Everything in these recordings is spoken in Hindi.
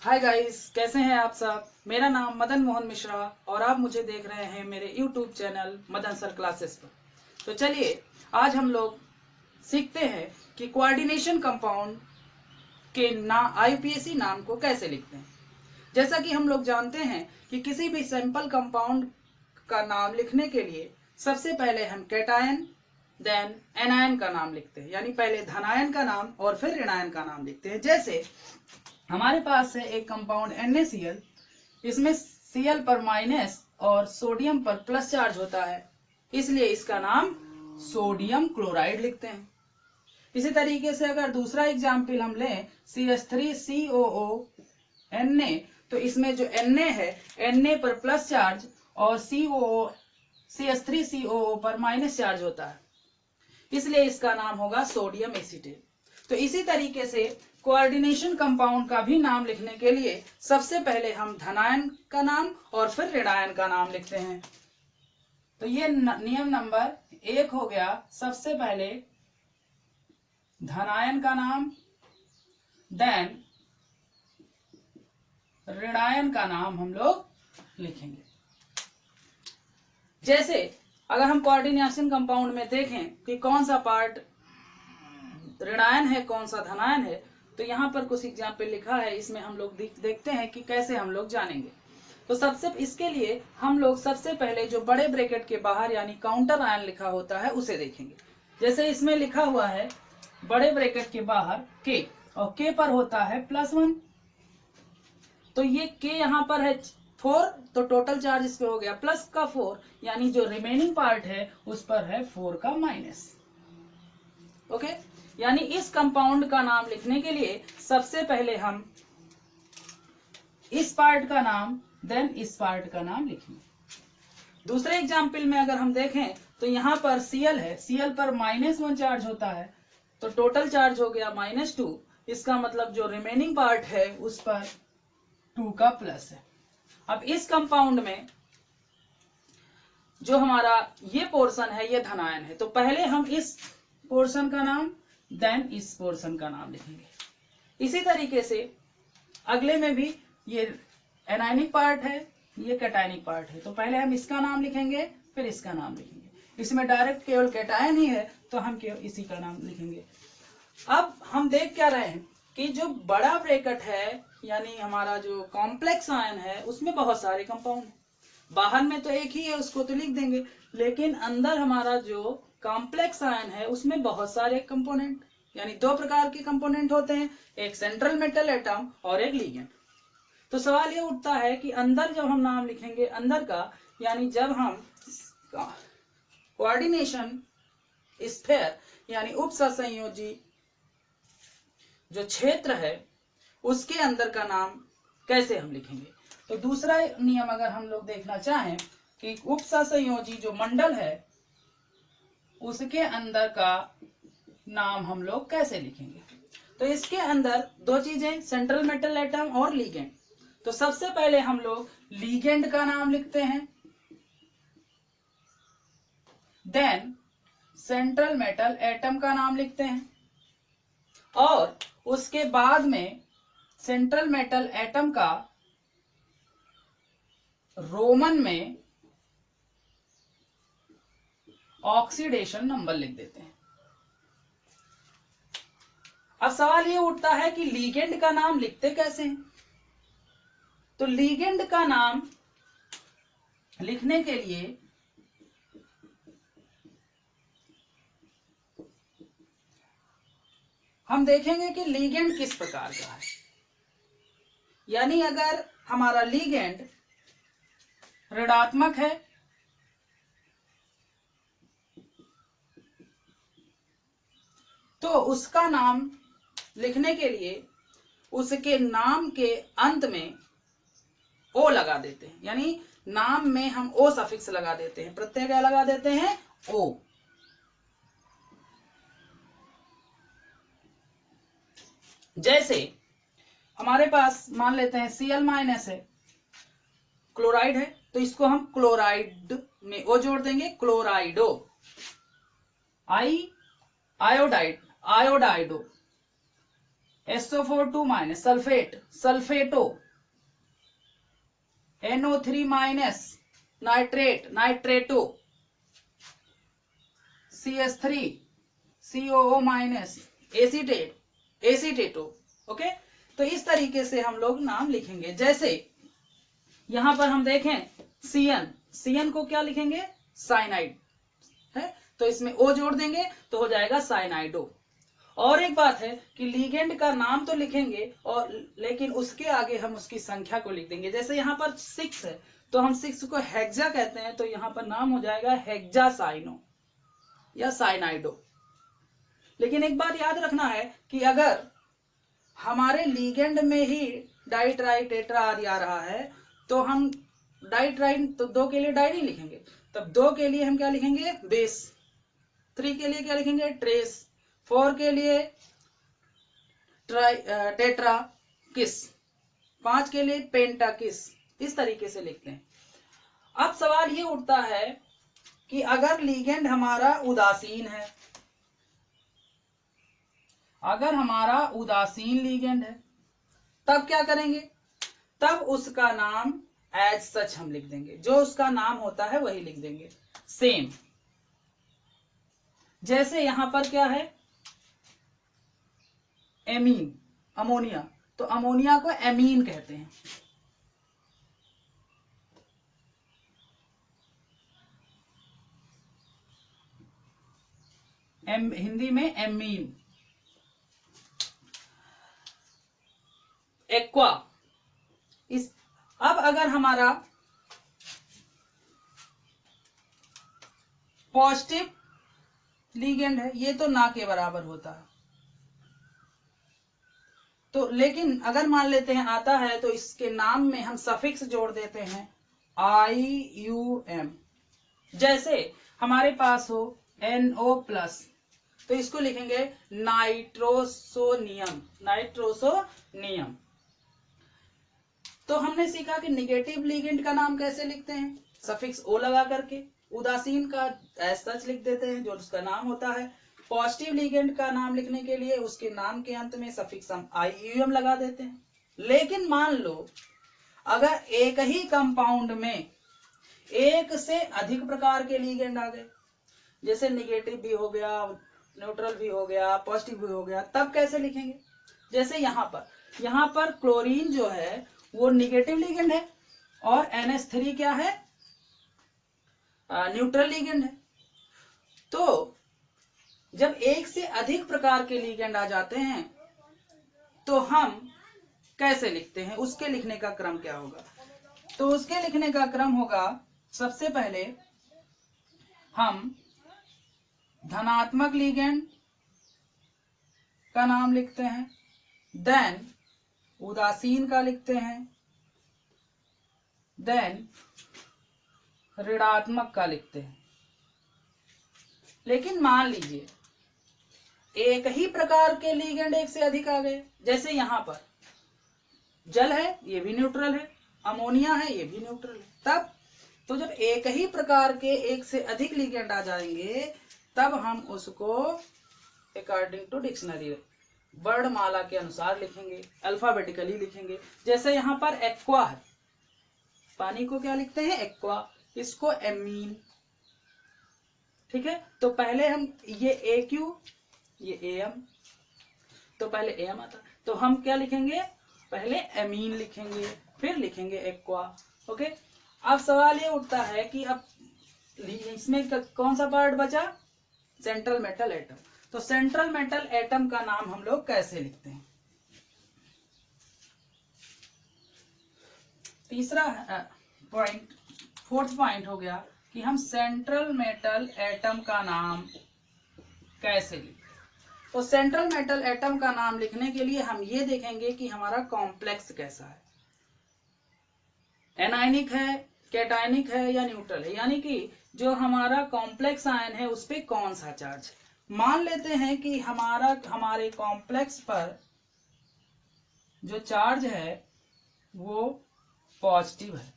हाय गाइस, कैसे हैं आप सब। मेरा नाम मदन मोहन मिश्रा और आप मुझे देख रहे हैं मेरे YouTube channel Madan sir classes पर। तो चलिए आज हम लोग सीखते हैं कि कोऑर्डिनेशन कंपाउंड के आईयूपीएसी नाम को कैसे लिखते हैं। जैसा कि हम लोग जानते हैं कि किसी भी सिंपल कंपाउंड का नाम लिखने के लिए सबसे पहले हम कैटायन देन एनायन का नाम लिखते हैं, यानी पहले धनायन का नाम और फिर ऋणायन का नाम लिखते हैं। जैसे हमारे पास है एक कंपाउंड NaCl, इसमें Cl पर माइनस और सोडियम पर प्लस चार्ज होता है, इसलिए इसका नाम सोडियम क्लोराइड लिखते हैं। इसी तरीके से अगर दूसरा एग्जाम्पल हम लें CH3COO Na, तो इसमें जो Na है Na पर प्लस चार्ज और CH3COO पर माइनस चार्ज होता है, इसलिए इसका नाम होगा सोडियम एसीटेट। तो इसी तरीके से कोऑर्डिनेशन कंपाउंड का भी नाम लिखने के लिए सबसे पहले हम धनायन का नाम और फिर ऋणायन का नाम लिखते हैं। तो ये नियम नंबर 1 हो गया। सबसे पहले धनायन का नाम देन ऋणायन का नाम हम लोग लिखेंगे। जैसे अगर हम कोऑर्डिनेशन कंपाउंड में देखें कि कौन सा पार्ट ऋणायन है कौन सा धनायन है, तो यहाँ पर कुछ एग्जाम्पल लिखा है, इसमें हम लोग देखते हैं कि कैसे हम लोग जानेंगे। तो सबसे इसके लिए हम लोग सबसे पहले जो बड़े ब्रैकेट के बाहर यानी काउंटर आयन लिखा होता है उसे देखेंगे। जैसे इसमें लिखा हुआ है बड़े ब्रैकेट के बाहर K और K पर होता है +1, तो ये K यहाँ पर है 4, तो टोटल चार्ज इस पे हो गया प्लस का 4, यानी जो रिमेनिंग पार्ट है उस पर है 4 का माइनस। ओके, यानी इस कंपाउंड का नाम लिखने के लिए सबसे पहले हम इस पार्ट का नाम देन इस पार्ट का नाम लिखेंगे। दूसरे एग्जाम्पल में अगर हम देखें तो यहाँ पर Cl है, Cl पर -1 चार्ज होता है, तो टोटल चार्ज हो गया -2, इसका मतलब जो रिमेनिंग पार्ट है उस पर 2 का प्लस है। अब इस कंपाउंड में जो हमारा ये पोर्शन है ये धनायन है, तो पहले हम इस पोर्शन का नाम देन इस पोर्शन का नाम लिखेंगे। इसी तरीके से अगले में भी ये एनायनिक पार्ट है ये कैटायनिक पार्ट है, तो पहले हम इसका नाम लिखेंगे फिर इसका नाम लिखेंगे। इसमें डायरेक्ट केवल कैटायन ही है तो हम केवल इसी का नाम लिखेंगे। अब हम देख क्या रहे हैं कि जो बड़ा ब्रैकेट है यानी हमारा जो कॉम्प्लेक्स आयन है उसमें बहुत सारे कंपाउंड, बाहर में तो एक ही है उसको तो लिख देंगे, लेकिन अंदर हमारा जो कॉम्प्लेक्स आयन है उसमें बहुत सारे कंपोनेंट, यानी 2 प्रकार के कंपोनेंट होते हैं, एक सेंट्रल मेटल एटम और एक लिगेंड। तो सवाल ये उठता है कि अंदर जब हम नाम लिखेंगे अंदर का, यानी जब हम कोऑर्डिनेशन स्फीयर यानी उपसंयोजी जो क्षेत्र है उसके अंदर का नाम कैसे हम लिखेंगे। तो दूसरा नियम अगर हम लोग देखना चाहें कि उपसंयोजी जो मंडल है उसके अंदर का नाम हम लोग कैसे लिखेंगे। तो इसके अंदर 2 चीजें, सेंट्रल मेटल एटम और लिगेंड। तो सबसे पहले हम लोग लिगेंड का नाम लिखते हैं, देन सेंट्रल मेटल एटम का नाम लिखते हैं और उसके बाद में सेंट्रल मेटल एटम का रोमन में ऑक्सीडेशन नंबर लिख देते हैं। अब सवाल ये उठता है कि लिगेंड का नाम लिखते कैसे हैं। तो लिगेंड का नाम लिखने के लिए हम देखेंगे कि लिगेंड किस प्रकार का है, यानी अगर हमारा लिगेंड ऋणात्मक है तो उसका नाम लिखने के लिए उसके नाम के अंत में ओ लगा देते हैं, यानी नाम में हम ओ सफिक्स लगा देते हैं, प्रत्यय क्या लगा देते हैं, ओ। जैसे हमारे पास मान लेते हैं Cl- है, क्लोराइड है, तो इसको हम क्लोराइड में ओ जोड़ देंगे, chlorido. Iodido, SO4 2- sulphate, sulphato, NO3- nitrate, nitrato, CS3 COO-, acetate, acetato. Okay, तो इस तरीके से हम लोग नाम लिखेंगे। जैसे यहां पर हम देखें CN को क्या लिखेंगे, साइनाइड है, तो इसमें O जोड़ देंगे तो हो जाएगा साइनाइडो। और एक बात है कि लीगेंड का नाम तो लिखेंगे और लेकिन उसके आगे हम उसकी संख्या को लिख देंगे। जैसे यहाँ पर 6 है तो हम 6 को हेक्सा कहते हैं, तो यहाँ पर नाम हो जाएगा हेक्सासाइनो या साइनाइडो। लेकिन एक बात याद रखना है कि अगर हमारे लीगेंड में ही डाइट्राई टेट्रा आदि आ रहा है तो हम डाइट्राइन, तो 2 के लिए डाई नहीं लिखेंगे, तब 2 के लिए हम क्या लिखेंगे, बेस, 3 के लिए क्या लिखेंगे, ट्रेस, 4 के लिए टेट्रा किस, 5 के लिए पेंटा किस, इस तरीके से लिखते हैं। अब सवाल ये उठता है कि अगर लीगेंड हमारा उदासीन है, अगर हमारा उदासीन लीगेंड है तब क्या करेंगे, तब उसका नाम एज सच हम लिख देंगे, जो उसका नाम होता है वही लिख देंगे सेम। जैसे यहां पर क्या है, एमीन, अमोनिया, तो अमोनिया को एमीन कहते हैं। हिंदी में एमीन। एक्वा, इस अब अगर हमारा पॉजिटिव लीगेंड है, ये तो ना के बराबर होता है, तो लेकिन अगर मान लेते हैं आता है तो इसके नाम में हम सफिक्स जोड़ देते हैं IUM। जैसे हमारे पास हो NO+, तो इसको लिखेंगे नाइट्रोसोनियम, नाइट्रोसोनियम। तो हमने सीखा कि निगेटिव लीगेंड का नाम कैसे लिखते हैं, सफिक्स O लगा करके, उदासीन का एज सच लिख देते हैं जो उसका नाम होता है। पॉजिटिव लीगेंड का नाम लिखने के लिए उसके नाम के अंत में सफिक्स हम IUM लगा देते हैं। लेकिन मान लो अगर एक ही कंपाउंड में एक से अधिक प्रकार के लीगेंड आ गए, जैसे निगेटिव भी हो गया, न्यूट्रल भी हो गया, पॉजिटिव भी हो गया, तब कैसे लिखेंगे। जैसे यहाँ पर क्लोरीन जो है वो निगेटिव लीगेंड है और NH3 क्या है, न्यूट्रल लीगेंड है। तो जब एक से अधिक प्रकार के लीगेंड आ जाते हैं तो हम कैसे लिखते हैं, उसके लिखने का क्रम क्या होगा। तो उसके लिखने का क्रम होगा, सबसे पहले हम धनात्मक लीगेंड का नाम लिखते हैं, देन उदासीन का लिखते हैं, देन ऋणात्मक का लिखते हैं। लेकिन मान लीजिए एक ही प्रकार के लीगेंड एक से अधिक आ गए, जैसे यहाँ पर जल है, ये भी न्यूट्रल है, अमोनिया है, ये भी न्यूट्रल है, तब तो जब एक ही प्रकार के एक से अधिक लीगेंड आ जाएंगे तब हम उसको अकॉर्डिंग टू डिक्शनरी वर्णमाला के अनुसार लिखेंगे, अल्फाबेटिकली लिखेंगे। जैसे यहाँ पर एक्वा है, पानी को क्या लिखते हैं, एक्वा, इसको एमीन, ठीक है। तो पहले हम ये AQ, ये AM, तो पहले AM आता, तो हम क्या लिखेंगे, पहले एमीन लिखेंगे, फिर लिखेंगे एक्वा। ओके, अब सवाल ये उठता है कि अब इसमें कौन सा पार्ट बचा, सेंट्रल मेटल एटम। तो सेंट्रल मेटल एटम का नाम हम लोग कैसे लिखते हैं। तीसरा पॉइंट, फोर्थ पॉइंट हो गया कि हम सेंट्रल मेटल एटम का नाम कैसे लिखें। तो सेंट्रल मेटल एटम का नाम लिखने के लिए हम ये देखेंगे कि हमारा कॉम्प्लेक्स कैसा है, एनायनिक है, कैटायनिक है या न्यूट्रल है, यानी कि जो हमारा कॉम्प्लेक्स आयन है उस पे कौन सा चार्ज है। मान लेते हैं कि हमारे कॉम्प्लेक्स पर जो चार्ज है वो पॉजिटिव है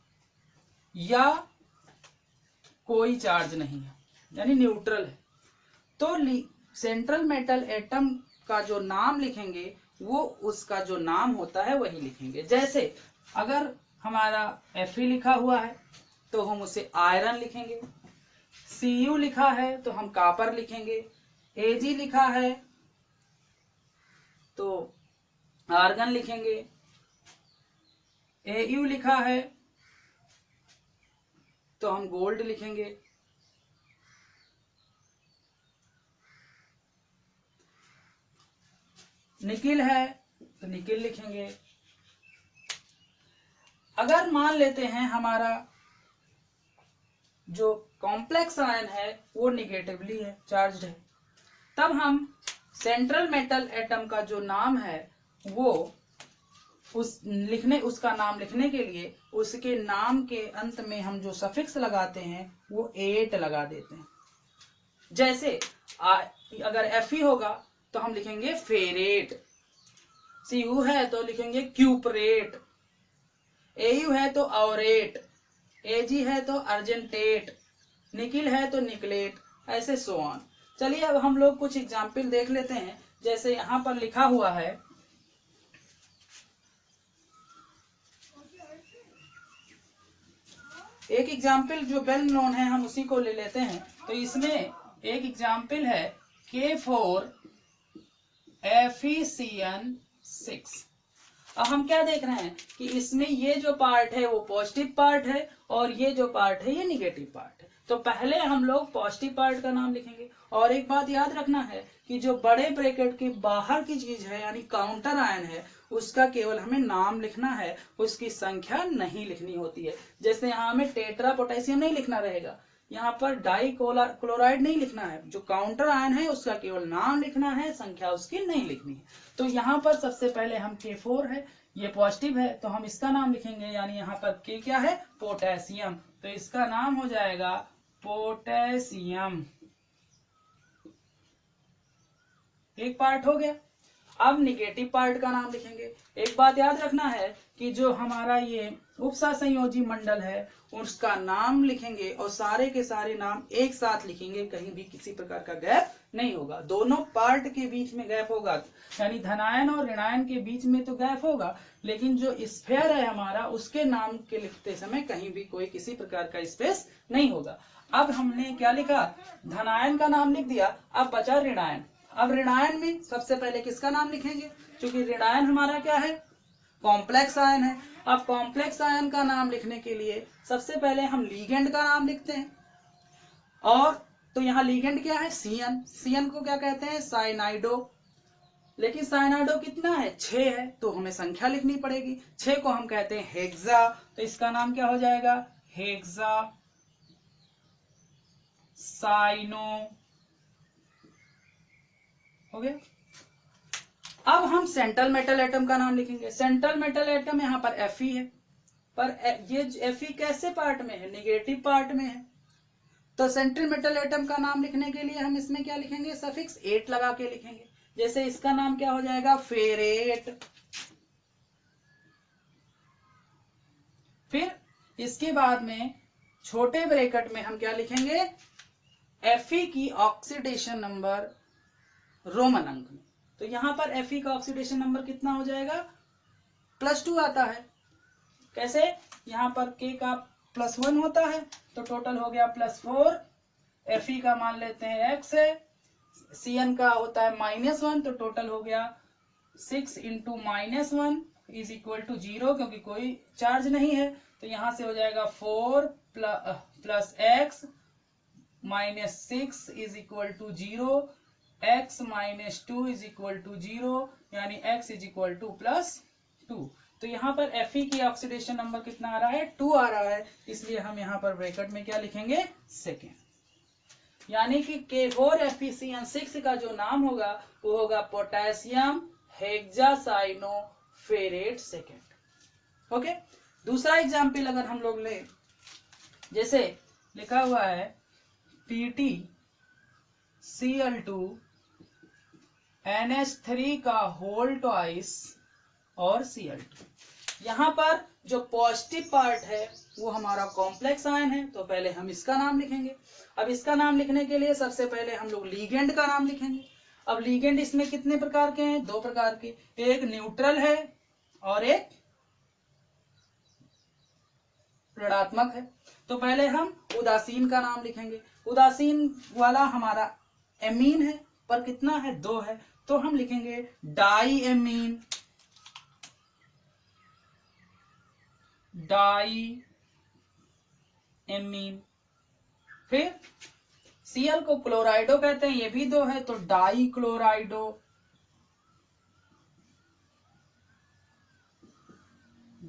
या कोई चार्ज नहीं है, यानी न्यूट्रल है, तो सेंट्रल मेटल एटम का जो नाम लिखेंगे वो उसका जो नाम होता है वही लिखेंगे। जैसे अगर हमारा Fe लिखा हुआ है तो हम उसे आयरन लिखेंगे, Cu लिखा है तो हम कापर लिखेंगे, Ag लिखा है तो आर्गन लिखेंगे, Au लिखा है तो हम गोल्ड लिखेंगे, निकिल है तो निकिल लिखेंगे। अगर मान लेते हैं हमारा जो कॉम्प्लेक्स आयन है वो निगेटिवली है, चार्ज्ड है, तब हम सेंट्रल मेटल एटम का जो नाम है वो उसका नाम लिखने के लिए उसके नाम के अंत में हम जो सफिक्स लगाते हैं वो एट लगा देते हैं। जैसे अगर Fe होगा तो हम लिखेंगे फेरेट, Cu है तो लिखेंगे क्यूपरेट, Au है तो ऑरेट, Ag है तो अर्जेंटेट, निकिल है तो निकलेट, ऐसे सो ऑन। चलिए अब हम लोग कुछ एग्जाम्पल देख लेते हैं। जैसे यहाँ पर लिखा हुआ है एक एग्जाम्पल जो वेल नोन है हम उसी को ले लेते हैं। तो इसमें एक एग्जाम्पल है K4FeCN6। अब हम क्या देख रहे हैं कि इसमें ये जो पार्ट है वो पॉजिटिव पार्ट है और ये जो पार्ट है ये निगेटिव पार्ट है। तो पहले हम लोग पॉजिटिव पार्ट का नाम लिखेंगे। और एक बात याद रखना है कि जो बड़े ब्रैकेट के बाहर की चीज है यानी काउंटर आयन है उसका केवल हमें नाम लिखना है, उसकी संख्या नहीं लिखनी होती है। जैसे यहाँ हमें टेट्रा पोटेशियम नहीं लिखना रहेगा, यहाँ पर डाई क्लोराइड नहीं लिखना है। जो काउंटर आयन है उसका केवल नाम लिखना है, संख्या उसकी नहीं लिखनी है। तो यहाँ पर सबसे पहले हम K4 है, ये पॉजिटिव है तो हम इसका नाम लिखेंगे, यानी यहाँ पर K क्या है, पोटेशियम, तो इसका नाम हो जाएगा पोटेशियम। एक पार्ट हो गया। अब निगेटिव पार्ट का नाम लिखेंगे। एक बात याद रखना है कि जो हमारा ये उपसंयोजी मंडल है उसका नाम लिखेंगे और सारे के सारे नाम एक साथ लिखेंगे, कहीं भी किसी प्रकार का गैप नहीं होगा। दोनों पार्ट के बीच में गैप होगा, यानी धनायन और ऋणायन के बीच में तो गैप होगा, लेकिन जो स्फेयर है हमारा उसके नाम के लिखते समय कहीं भी कोई किसी प्रकार का स्पेस नहीं होगा। अब हमने क्या लिखा, धनायन का नाम लिख दिया, अब बचा ऋणायन। अब ऋणायन में सबसे पहले किसका नाम लिखेंगे, क्योंकि ऋणायन हमारा क्या है, कॉम्प्लेक्स आयन है। अब कॉम्प्लेक्स आयन का नाम लिखने के लिए सबसे पहले हम लीगेंड का नाम लिखते हैं। और तो यहाँ लीगेंड क्या है, सीएन। सीएन को क्या कहते हैं, साइनाइडो। लेकिन साइनाइडो कितना है, 6 है, तो हमें संख्या लिखनी पड़ेगी। 6 को हम कहते हैं हेक्सा, तो इसका नाम क्या हो जाएगा, हेक्सा साइनो। हो गया। अब हम सेंट्रल मेटल एटम का नाम लिखेंगे। सेंट्रल मेटल एटम यहाँ पर Fe है, पर ये Fe कैसे पार्ट में है, निगेटिव पार्ट में है। तो सेंट्रल मेटल एटम का नाम लिखने के लिए हम इसमें क्या लिखेंगे, सफिक्स 8 लगा के लिखेंगे। जैसे इसका नाम क्या हो जाएगा, फेरेट। फिर इसके बाद में छोटे ब्रैकेट में हम क्या लिखेंगे, Fe की ऑक्सीडेशन नंबर रोमन अंक में। तो यहाँ पर Fe का ऑक्सीडेशन नंबर कितना हो जाएगा, +2 आता है। कैसे, यहाँ पर K का +1 होता है तो टोटल हो गया +4। Fe का मान लेते हैं X है, Cn का होता है -1 तो टोटल हो गया 6 × -1 = 0, क्योंकि कोई चार्ज नहीं है। तो यहाँ से हो जाएगा 4 + x -6 = 0, x - 2 = 0, यानी x +2। तो यहाँ पर Fe की ऑक्सीडेशन नंबर कितना आ रहा है, 2 आ रहा है, इसलिए हम यहाँ पर ब्रैकेट में क्या लिखेंगे, सेकेंड। यानी कि K4FeCN6 का जो नाम होगा वो होगा पोटेशियम हेक्सासाइनोफेरेट सेकेंड। ओके। दूसरा एग्जाम्पल अगर हम लोग ले, जैसे लिखा हुआ है PtCl2NH3 का होल ट्वाइस और Cl2। यहाँ पर जो पॉजिटिव पार्ट है वो हमारा कॉम्प्लेक्स आयन है, तो पहले हम इसका नाम लिखेंगे। अब इसका नाम लिखने के लिए सबसे पहले हम लोग लीगेंड का नाम लिखेंगे। अब लीगेंड इसमें कितने प्रकार के हैं? 2 प्रकार के, एक न्यूट्रल है और एक ऋणात्मक है। तो पहले हम उदासीन का नाम लिखेंगे। उदासीन वाला हमारा एमीन है, पर कितना है? 2 है, तो हम लिखेंगे डाई एमीन। Diamine. फिर Cl को क्लोराइडो कहते हैं, ये भी 2 है, तो डाई क्लोराइडो।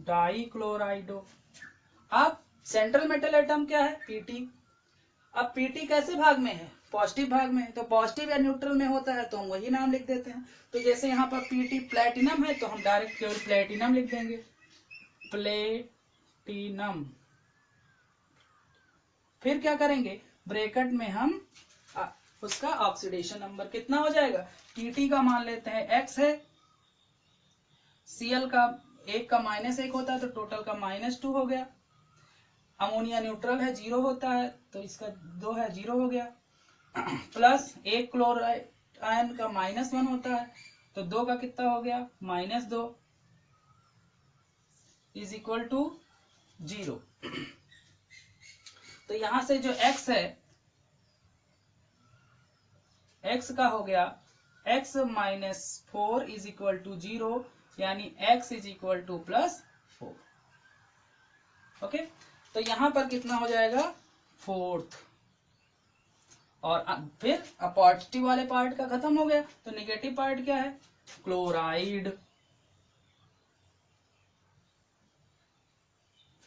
डाई क्लोराइडो। अब सेंट्रल मेटल एटम क्या है? Pt। अब Pt कैसे भाग में है? पॉजिटिव भाग में है, तो पॉजिटिव या न्यूट्रल में होता है तो हम वही नाम लिख देते हैं। तो जैसे यहाँ पर Pt प्लेटिनम है तो हम डायरेक्ट केवल प्लेटिनम लिख देंगे, प्लेटिनम। फिर क्या करेंगे? ब्रैकेट में हम उसका ऑक्सीडेशन नंबर कितना हो जाएगा? Tt का मान लेते हैं x है, Cl का एक का -1 होता है तो टोटल का -2 हो गया। अमोनिया न्यूट्रल है, 0 होता है तो इसका 2 है, 0 हो गया। प्लस एक क्लोराइड आयन का -1 होता है तो 2 का कितना हो गया? -2 इज इक्वल टू 0। तो यहां से जो x है, x का हो गया x - 4 इज इक्वल टू 0, यानी x is equal to +4। Okay, तो यहां पर कितना हो जाएगा? 4th। और फिर पॉजिटिव वाले पार्ट का खत्म हो गया, तो नेगेटिव पार्ट क्या है? क्लोराइड।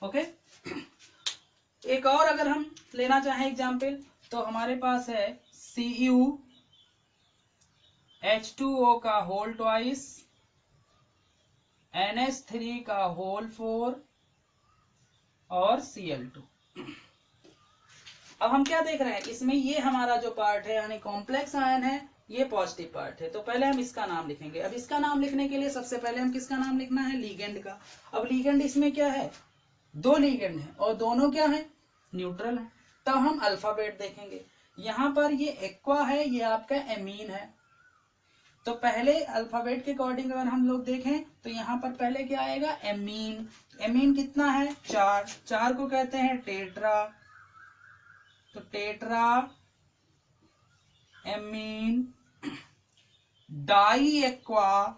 ओके, एक और अगर हम लेना चाहें एग्जाम्पल, तो हमारे पास है Cu H2O का होल ट्वाइस, NH3 का होल 4 और Cl2। अब हम क्या देख रहे हैं इसमें? ये हमारा जो पार्ट है यानी कॉम्प्लेक्स आयन है, ये पॉजिटिव पार्ट है। तो पहले हम इसका नाम लिखेंगे। अब इसका नाम लिखने के लिए सबसे पहले हम किसका नाम लिखना है? लीगेंड का। अब लीगेंड इसमें क्या है? 2 लीगेंड है और दोनों क्या है? न्यूट्रल है। तब हम अल्फाबेट देखेंगे। यहाँ पर ये एक्वा है, ये आपका एमीन है। तो पहले अल्फाबेट के अकॉर्डिंग अगर हम लोग देखें तो यहाँ पर पहले क्या आएगा? एमीन। एमीन कितना है? 4। 4 को कहते हैं टेट्रा, तो tetraamine. Diaqua,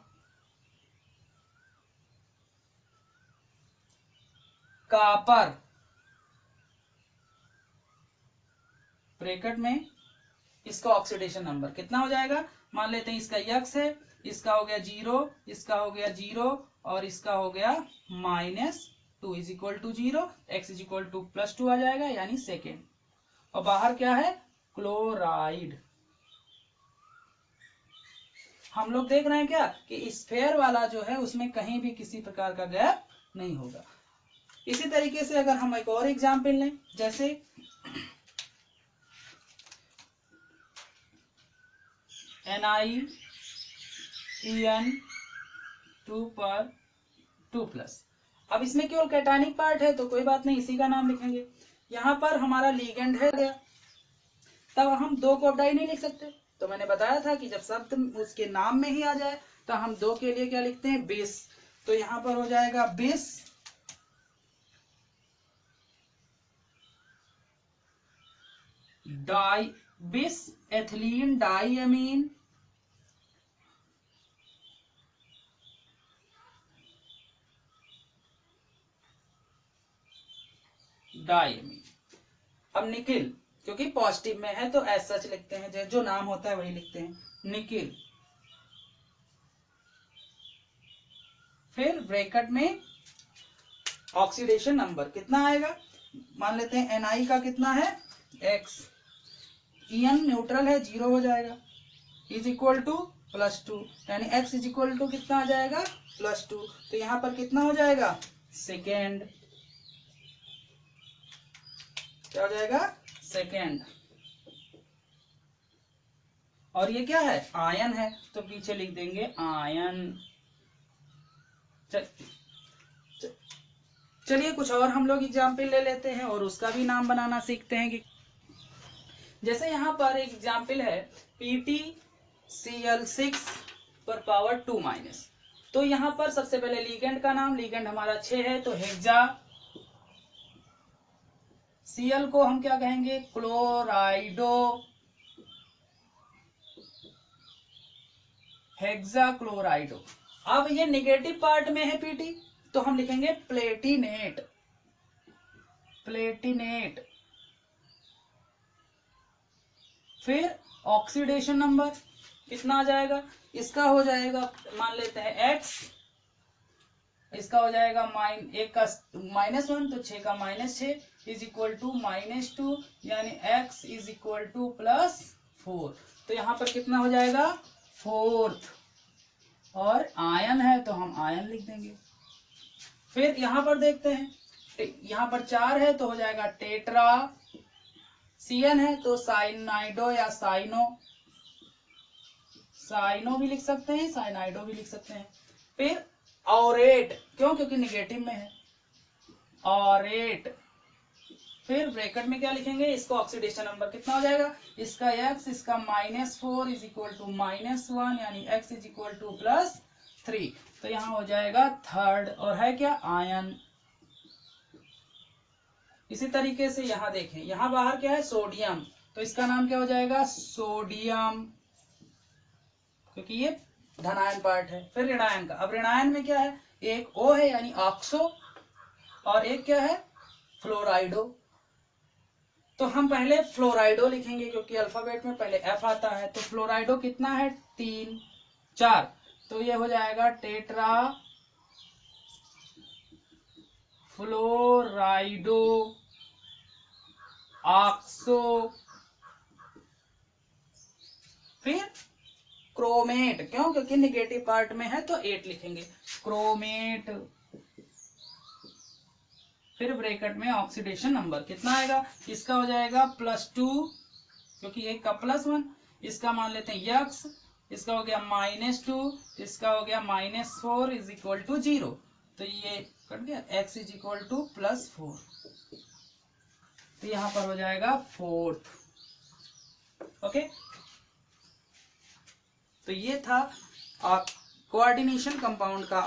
copper, bracket में इसका ऑक्सीडेशन नंबर कितना हो जाएगा? मान लेते हैं इसका x है, इसका हो गया 0, इसका हो गया 0 और इसका हो गया -2 is equal to 0, x is equal to +2 आ जाएगा, यानी सेकेंड। और बाहर क्या है? क्लोराइड। हम लोग देख रहे हैं क्या कि स्फेयर वाला जो है उसमें कहीं भी किसी प्रकार का गैप नहीं होगा। इसी तरीके से अगर हम एक और एग्जाम्पल लें, जैसे NiEN2 पर 2+। अब इसमें केवल कैटायनिक पार्ट है तो कोई बात नहीं, इसी का नाम लिखेंगे। यहाँ पर हमारा लीगेंड है गया, तब हम 2 को अब डाई नहीं लिख सकते। तो मैंने बताया था कि जब शब्द उसके नाम में ही आ जाए तो हम 2 के लिए क्या लिखते हैं? 20। तो यहाँ पर हो जाएगा 20 एथिलीन डाईएमीन डाईएमीन। अब निकिल, क्योंकि पॉजिटिव में है तो एज सच लिखते हैं, जो नाम होता है वही लिखते हैं, निकिल। फिर ब्रैकेट में ऑक्सीडेशन नंबर कितना आएगा? मान लेते हैं Ni का कितना है? x। En न्यूट्रल है, 0 हो जाएगा, इज इक्वल टू +2, यानी x इज इक्वल टू कितना आ जाएगा? +2। तो यहाँ पर कितना हो जाएगा? सेकेंड। क्या हो जाएगा? सेकेंड। और ये क्या है? आयन है, तो पीछे लिख देंगे आयन। चलिए कुछ और हम लोग एग्जाम्पल ले लेते हैं और उसका भी नाम बनाना सीखते हैं। कि जैसे यहाँ पर एक एग्जाम्पल है, Pt Cl6 पर पावर 2 माइनस। तो यहाँ पर सबसे पहले लिगेंड का नाम, लिगेंड हमारा 6 है तो हेक्सा, Cl को हम क्या कहेंगे, क्लोराइडो हेक्साक्लोराइडो। अब ये नेगेटिव पार्ट में है पीटी, तो हम लिखेंगे प्लेटिनेट, प्लेटिनेट। फिर ऑक्सीडेशन नंबर कितना आ जाएगा, इसका हो जाएगा, मान लेते हैं x, इसका हो जाएगा एक का -1 तो 6 का -6 इज इक्वल टू -2, यानी x इज इक्वल टू +4। तो यहाँ पर कितना हो जाएगा, 4th। और आयन है तो हम आयन लिख देंगे। फिर यहाँ पर देखते हैं, यहाँ पर 4 है तो हो जाएगा टेट्रा, CN है तो साइनाइडो या साइनो, साइनो भी लिख सकते हैं, साइनाइडो भी लिख सकते हैं। फिर ऑरेट, क्यों, क्योंकि निगेटिव में है, ऑरेट। फिर ब्रैकेट में क्या लिखेंगे, इसका ऑक्सीडेशन नंबर कितना हो जाएगा, इसका x, इसका -4 इज इक्वल टू -1, यानी x इज इक्वल टू +3। तो यहाँ हो जाएगा 3rd, और है क्या, आयन। इसी तरीके से यहाँ देखें, यहाँ बाहर क्या है, सोडियम, तो इसका नाम क्या हो जाएगा, सोडियम, क्योंकि ये धनायन पार्ट है। फिर ऋणायन का, अब ऋणायन में क्या है, एक O है यानी ऑक्सो, और एक क्या है, फ्लोराइडो। तो हम पहले फ्लोराइडो लिखेंगे क्योंकि अल्फाबेट में पहले F आता है। तो फ्लोराइडो कितना है, 3 4, तो ये हो जाएगा टेट्रा फ्लोराइडो ऑक्सो। फिर क्रोमेट, क्यों, क्योंकि निगेटिव पार्ट में है तो 8 लिखेंगे, क्रोमेट। फिर ब्रैकेट में ऑक्सीडेशन नंबर कितना आएगा, इसका हो जाएगा +2, क्योंकि एक का +1, इसका मान लेते हैं x, इसका हो गया -2, इसका हो गया -4 इज इक्वल टू 0। तो ये कट गया, x इज इक्वल टू +4, तो यहाँ पर हो जाएगा 4th। ओके, तो ये था कोऑर्डिनेशन कंपाउंड का